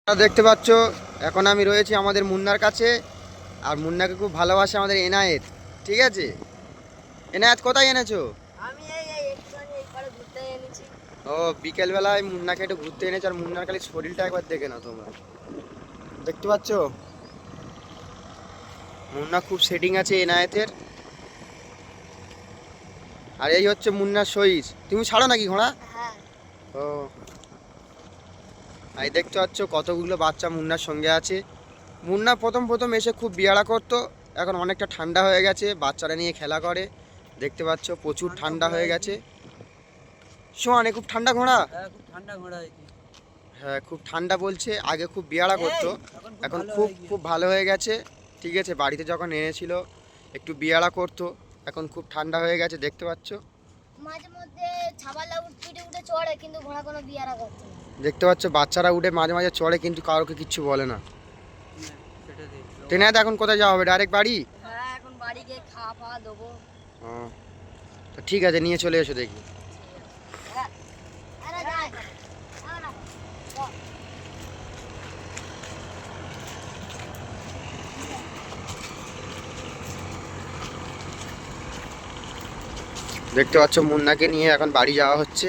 দেখতে পাচ্ছ এখন আমি রয়েছি আমাদের মুন্নার কাছে। আর মুন্নাকে খুব ভালোবাসে আমাদের এনায়েত। ঠিক আছে, এনায়েত কোথায় এনেছো? আমি একটুখানি এই পাড়ে ঘুরতে এনেছি। ও, বিকেলবেলায় মুন্নাকে একটু ঘুরতে এনেছো। আর মুন্নার খালি শরীরটা একবার দেখে নাও তোমরা। দেখতে পাচ্ছ মুন্না খুব সেটিং আছে এনায়েতের। আর এই হচ্ছে মুন্নার সইস। তুমি ছাড়ো নাকি ঘোড়া? হ্যাঁ, ও, এই দেখতে পাচ্ছ কতগুলো বাচ্চা মুন্নার সঙ্গে আছে। মুন্না প্রথম প্রথম এসে খুব বিয়াড়া করতো, এখন অনেকটা ঠান্ডা হয়ে গেছে, বাচ্চারা নিয়ে খেলা করে। দেখতে পাচ্ছ প্রচুর ঠান্ডা হয়ে গেছে। সোয়ানে খুব ঠান্ডা ঘোড়া। হ্যাঁ, খুব ঠান্ডা ঘোড়া হয়েছে। হ্যাঁ, খুব ঠান্ডা বলছে। আগে খুব বিয়াড়া করতো, এখন খুব খুব ভালো হয়ে গেছে। ঠিক আছে, বাড়িতে যখন এনেছিল একটু বিয়াড়া করতো, এখন খুব ঠান্ডা হয়ে গেছে। দেখতে পাচ্ছ, মাঝে মধ্যে ছাবালা উঠে উঠে চড়ে, কিন্তু ঘোড়া কোনো বিয়ারা করছে না। দেখতে পাচ্ছ বাচ্চারা উঠে মাঝে মাঝে চড়ে, কিন্তু কারোকে কিচ্ছু বলে না। ট্রেনে এখন কোথায় যাওয়া হবে? ডাইরেক্ট বাড়ি? হ্যাঁ, এখন বাড়ি গিয়ে খাওয়া পাওয়া দেবো। ও, তো ঠিক আছে, নিয়ে চলে এসো দেখি। হ্যাঁ, আরে যাই। দেখতে পাচ্ছ মুন্নাকে নিয়ে এখন বাড়ি যাওয়া হচ্ছে।